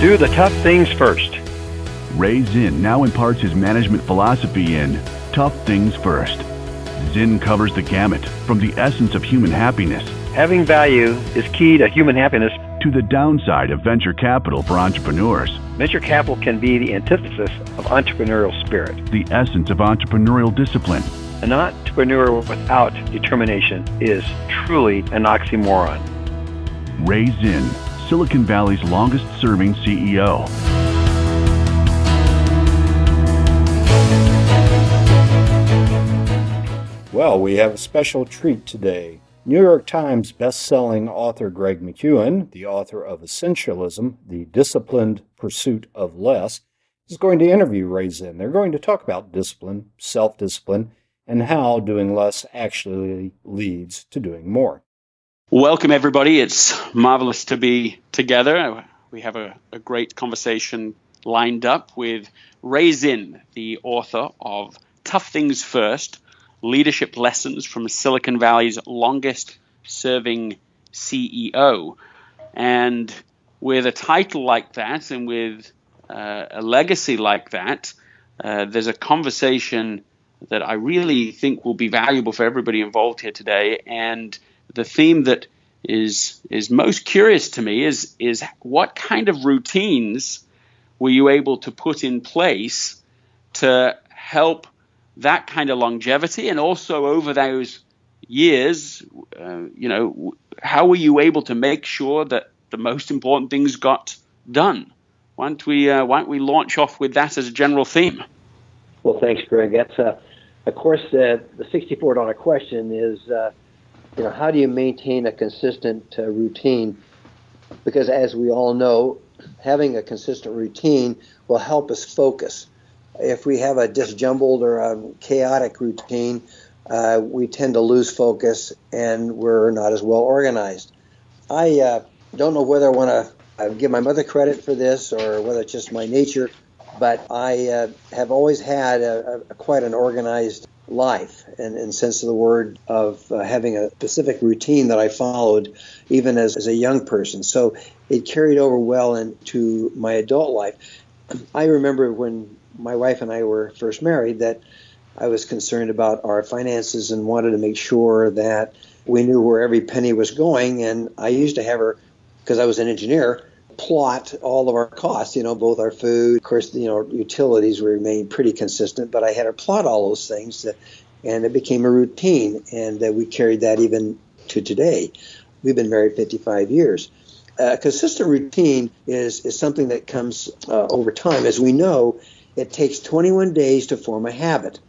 Do the tough things first. Ray Zinn now imparts his management philosophy in Tough Things First. Zinn covers the gamut from the essence of human happiness Having value is key to human happiness. to the downside of venture capital for entrepreneurs. Venture capital can be the antithesis of entrepreneurial spirit. The essence of entrepreneurial discipline. An entrepreneur without determination is truly an oxymoron. Ray Zinn, Silicon Valley's longest-serving CEO. Well, we have a special treat today. New York Times best-selling author Greg McKeown, the author of Essentialism, The Disciplined Pursuit of Less, is going to interview Ray Zinn. They're going to talk about discipline, self-discipline, and how doing less actually leads to doing more. Welcome, everybody. It's marvelous to be together. We have a great conversation lined up with Ray Zinn, the author of Tough Things First, Leadership Lessons from Silicon Valley's longest-serving CEO. And with a title like that and with a legacy like that, there's a conversation that I really think will be valuable for everybody involved here today. And the theme that is most curious to me is what kind of routines were you able to put in place to help that kind of longevity, and also over those years, how were you able to make sure that the most important things got done? Why don't we launch off with that as a general theme? Well, thanks, Greg. That's of course the $64 question is, how do you maintain a consistent routine? Because as we all know, having a consistent routine will help us focus. If we have a disjumbled or a chaotic routine, we tend to lose focus and we're not as well organized. I don't know whether I want to give my mother credit for this or whether it's just my nature, but I have always had quite an organized life, in sense of the word, of having a specific routine that I followed even as a young person. So it carried over well into my adult life. I remember when my wife and I were first married that I was concerned about our finances and wanted to make sure that we knew where every penny was going. And I used to have her, because I was an engineer, plot all of our costs, both our food, of course, utilities remained pretty consistent, but I had her plot all those things, and it became a routine, and we carried that even to today. We've been married 55 years. A consistent routine is something that comes over time. As we know, it takes 21 days to form a habit.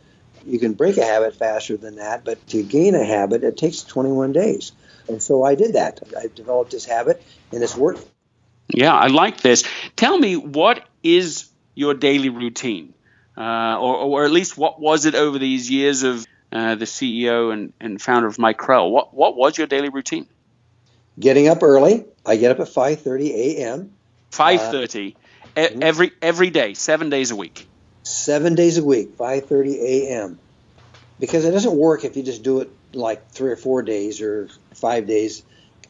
You can break a habit faster than that, but to gain a habit, it takes 21 days. And so I did that. I developed this habit, and it's worked. Yeah, I like this. Tell me, what is your daily routine? Or at least what was it over these years of the CEO and founder of McKeown? What was your daily routine? Getting up early. I get up at 5:30 a.m. 5:30 every day, 7 days a week. 7 days a week, 5:30 a.m. Because it doesn't work if you just do it like 3 or 4 days or 5 days.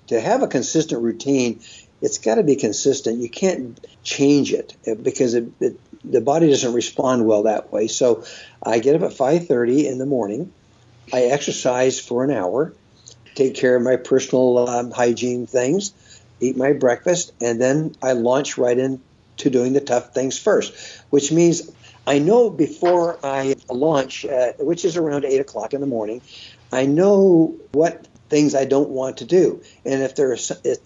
To have a consistent routine, it's got to be consistent. You can't change it because the body doesn't respond well that way. So I get up at 5:30 in the morning. I exercise for an hour, take care of my personal hygiene things, eat my breakfast, and then I launch right into doing the tough things first, which means I know before I launch, which is around 8 o'clock in the morning, I know what things I don't want to do. And if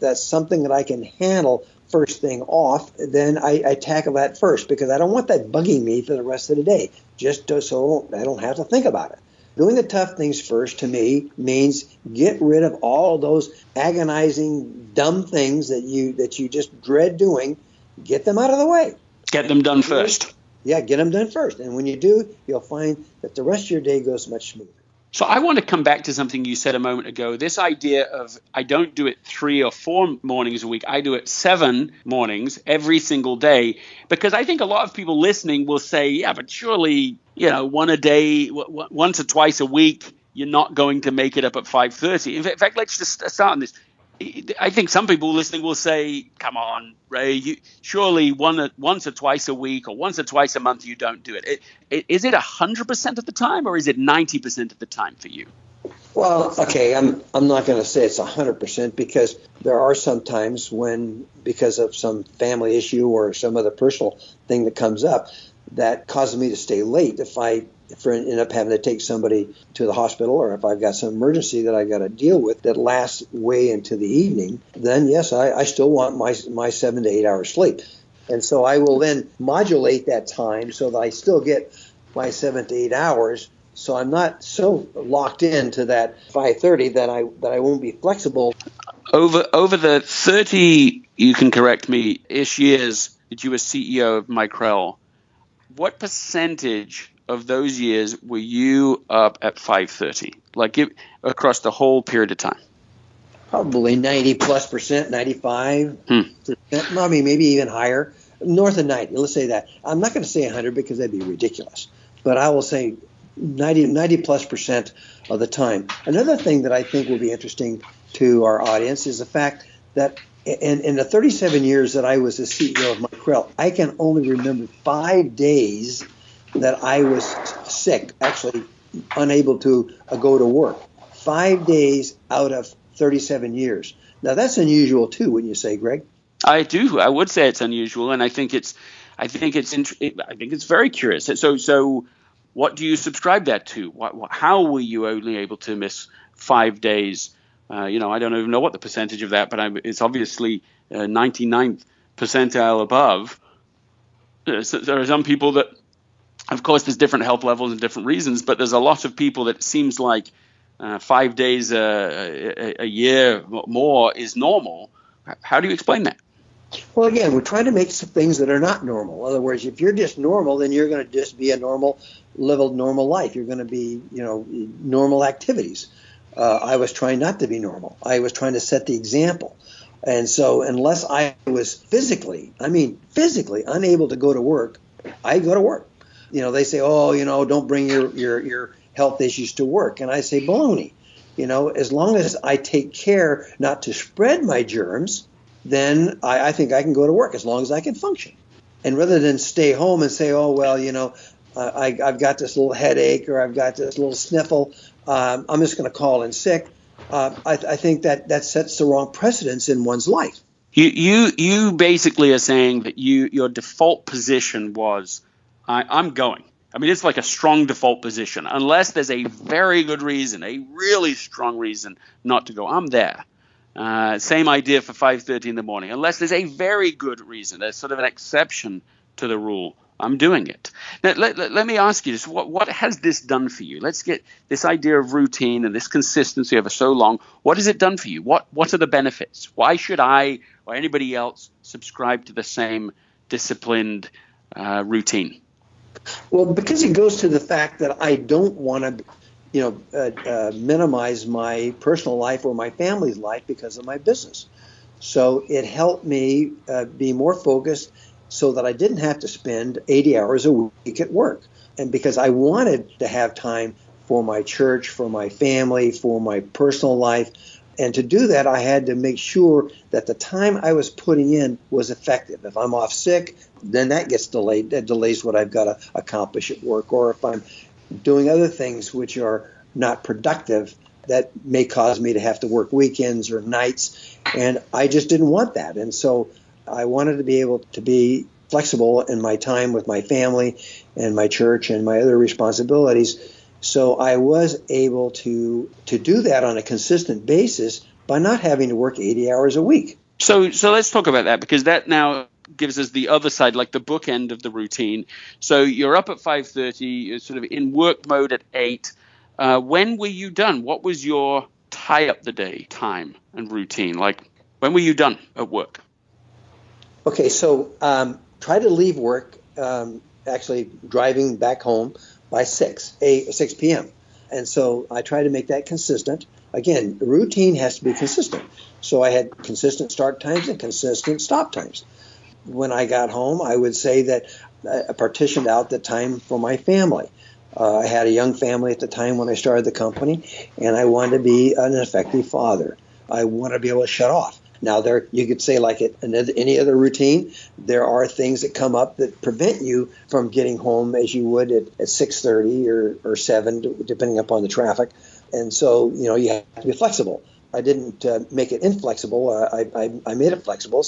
that's something that I can handle first thing off, then I tackle that first, because I don't want that bugging me for the rest of the day, just so I don't have to think about it. Doing the tough things first, to me, means get rid of all those agonizing, dumb things that you just dread doing. Get them out of the way. Get them done first. Yeah, get them done first. And when you do, you'll find that the rest of your day goes much smoother. So I want to come back to something you said a moment ago, this idea of I don't do it 3 or 4 mornings a week. I do it 7 mornings every single day, because I think a lot of people listening will say, yeah, but surely, one a day, once or twice a week, you're not going to make it up at 5:30. In fact, let's just start on this. I think some people listening will say, come on, Ray, surely once or twice a week or once or twice a month you don't do it. Is it 100% of the time, or is it 90% of the time for you? Well, okay, I'm not going to say it's 100% because there are some times when, because of some family issue or some other personal thing that comes up, that causes me to stay late. If I end up having to take somebody to the hospital, or if I've got some emergency that I got to deal with that lasts way into the evening, then yes, I still want my 7 to 8 hours sleep. And so I will then modulate that time so that I still get my 7 to 8 hours. So I'm not so locked into that 5:30 that I won't be flexible. Over the 30, you can correct me, ish years that you were CEO of McKeown, what percentage of those years were you up at 5:30, across the whole period of time? Probably 90+%, 95%. I mean, maybe even higher, north of 90. Let's say that. I'm not going to say 100 because that'd be ridiculous, but I will say 90+% of the time. Another thing that I think will be interesting to our audience is the fact that in the 37 years that I was the CEO of McKeown, I can only remember 5 days that I was sick, actually unable to go to work. 5 days out of 37 years. Now that's unusual too, wouldn't you say, Greg? I do. I would say it's unusual, and I think it's very curious. So, what do you subscribe that to? How were you only able to miss 5 days? I don't even know what the percentage of that, but it's obviously 99th percentile above. So there are some people that, of course, there's different health levels and different reasons, but there's a lot of people that it seems like 5 days a year more is normal. How do you explain that? Well, again, we're trying to make some things that are not normal. In other words, if you're just normal, then you're going to just be a normal life. You're going to be, normal activities. I was trying not to be normal. I was trying to set the example. And so unless I was physically unable to go to work, I go to work. They say, don't bring your health issues to work. And I say, baloney. As long as I take care not to spread my germs, then I think I can go to work as long as I can function. And rather than stay home and say, I've got this little headache or I've got this little sniffle, I'm just going to call in sick. I think that sets the wrong precedence in one's life. You basically are saying that your default position was, I'm going. I mean, it's like a strong default position. Unless there's a very good reason, a really strong reason not to go, I'm there. Same idea for 5:30 in the morning. Unless there's a very good reason, there's sort of an exception to the rule, I'm doing it. Now, let me ask you this. What has this done for you? Let's get this idea of routine and this consistency over so long. What has it done for you? What are the benefits? Why should I or anybody else subscribe to the same disciplined routine? Well, because it goes to the fact that I don't want to minimize my personal life or my family's life because of my business. So it helped me be more focused so that I didn't have to spend 80 hours a week at work. And because I wanted to have time for my church, for my family, for my personal life. And to do that, I had to make sure that the time I was putting in was effective. If I'm off sick, then that gets delayed. That delays what I've got to accomplish at work. Or if I'm doing other things which are not productive, that may cause me to have to work weekends or nights. And I just didn't want that. And so I wanted to be able to be flexible in my time with my family and my church and my other responsibilities. So I was able to do that on a consistent basis by not having to work 80 hours a week. So let's talk about that, because that now gives us the other side, like the bookend of the routine. So you're up at 5:30, you're sort of in work mode at 8. When were you done? What was your tie up the day time and routine? Like, when were you done at work? Okay, so try to leave work, actually driving back home by 6 p.m. And so I try to make that consistent. Again, the routine has to be consistent. So I had consistent start times and consistent stop times. When I got home, I would say that I partitioned out the time for my family. I had a young family at the time when I started the company, and I wanted to be an effective father. I want to be able to shut off. Now, you could say, like any other routine, there are things that come up that prevent you from getting home as you would at 6:30 or 7, depending upon the traffic. And so, you have to be flexible. I didn't make it inflexible. I made it flexible.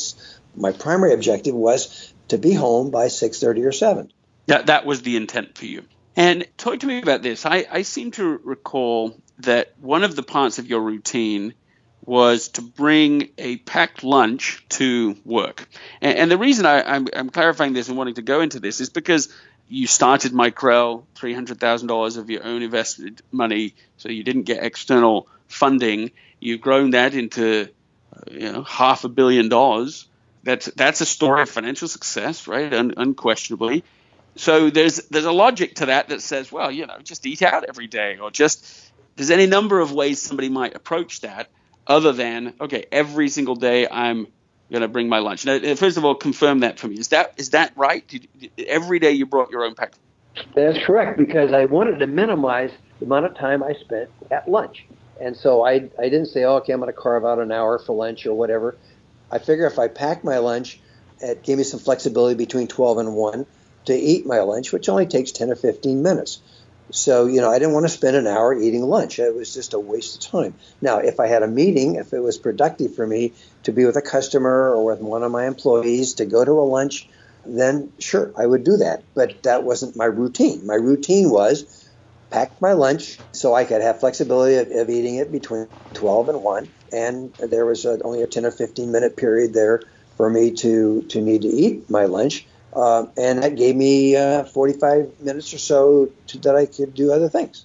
My primary objective was to be home by 6:30 or 7. That was the intent for you. And talk to me about this. I seem to recall that one of the parts of your routine was to bring a packed lunch to work. And the reason I'm clarifying this and wanting to go into this is because you started McKeown, $300,000 of your own invested money, so you didn't get external funding. You've grown that into $500 million. That's a story of financial success, right? Unquestionably. So there's a logic to that says, well, just eat out every day, or there's any number of ways somebody might approach that other than, okay, every single day I'm going to bring my lunch. Now, first of all, confirm that for me. Is that right? Every day you brought your own pack? That's correct, because I wanted to minimize the amount of time I spent at lunch. And so I didn't say, okay, I'm going to carve out an hour for lunch or whatever. I figure if I packed my lunch, it gave me some flexibility between 12 and 1 to eat my lunch, which only takes 10 or 15 minutes. So, I didn't want to spend an hour eating lunch. It was just a waste of time. Now, if I had a meeting, if it was productive for me to be with a customer or with one of my employees to go to a lunch, then sure, I would do that. But that wasn't my routine. My routine was pack my lunch so I could have flexibility of eating it between 12 and 1. And there was only a 10 or 15 minute period there for me to need to eat my lunch. And that gave me 45 minutes or so that I could do other things.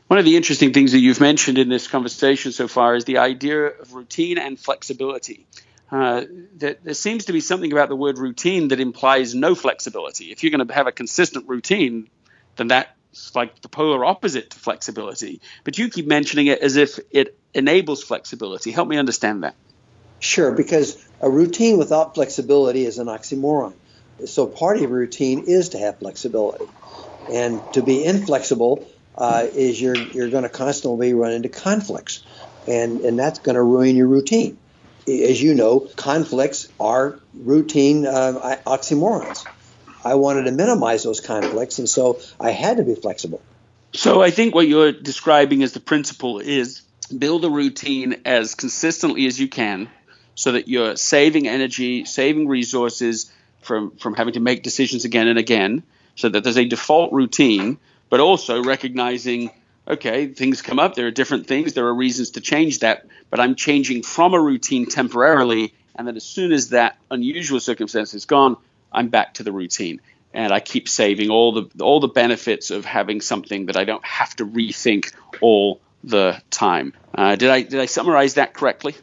One of the interesting things that you've mentioned in this conversation so far is the idea of routine and flexibility. There seems to be something about the word routine that implies no flexibility. If you're going to have a consistent routine, then that's like the polar opposite to flexibility. But you keep mentioning it as if it enables flexibility. Help me understand that. Sure, because a routine without flexibility is an oxymoron. So part of your routine is to have flexibility. And to be inflexible is you're going to constantly run into conflicts. And that's going to ruin your routine. As you know, conflicts are routine oxymorons. I wanted to minimize those conflicts, and so I had to be flexible. So I think what you're describing as the principle is build a routine as consistently as you can so that you're saving energy, saving resources, from having to make decisions again and again, so that there's a default routine, but also recognizing, okay, things come up, there are different things, there are reasons to change that, but I'm changing from a routine temporarily, and then as soon as that unusual circumstance is gone, I'm back to the routine. And I keep saving all the benefits of having something that I don't have to rethink all the time. Did I summarize that correctly?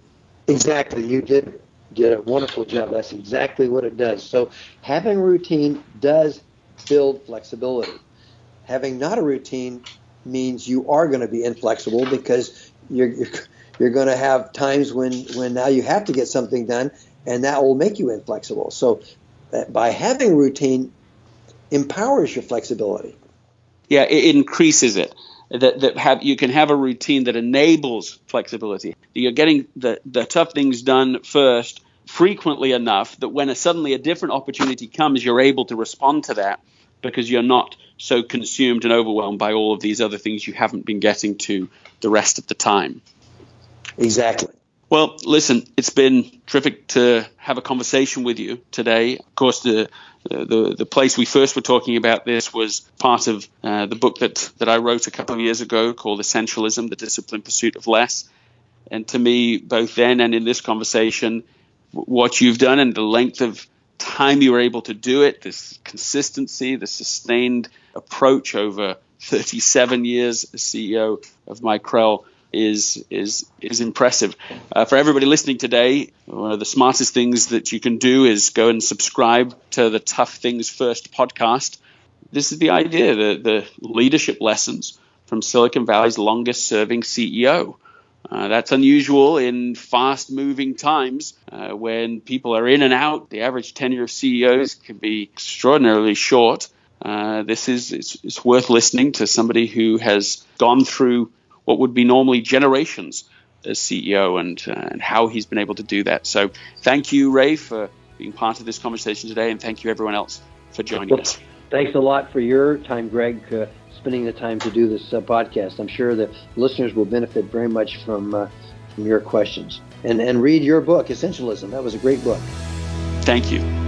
Exactly, you did a wonderful job. That's exactly what it does. So having a routine does build flexibility. Having not a routine means you are going to be inflexible because you're going to have times when now you have to get something done, and that will make you inflexible. So by having a routine empowers your flexibility. Yeah, it increases it. You can have a routine that enables flexibility. You're getting the tough things done first frequently enough that when suddenly a different opportunity comes, you're able to respond to that because you're not so consumed and overwhelmed by all of these other things you haven't been getting to the rest of the time. Exactly. Well, listen, it's been terrific to have a conversation with you today. Of course, the place we first were talking about this was part of the book that I wrote a couple of years ago called Essentialism, The Disciplined Pursuit of Less. And to me, both then and in this conversation, what you've done and the length of time you were able to do it, this consistency, the sustained approach over 37 years as CEO of McKeown is impressive. For everybody listening today, one of the smartest things that you can do is go and subscribe to the Tough Things First podcast. This is the idea, the leadership lessons from Silicon Valley's longest serving CEO. That's unusual in fast-moving times when people are in and out. The average tenure of CEOs can be extraordinarily short. It's worth listening to somebody who has gone through what would be normally generations as CEO and how he's been able to do that. So thank you, Ray, for being part of this conversation today, and thank you everyone else for joining us. Thanks a lot for your time, Greg, spending the time to do this podcast. I'm sure the listeners will benefit very much from your questions. And read your book, Essentialism. That was a great book. Thank you.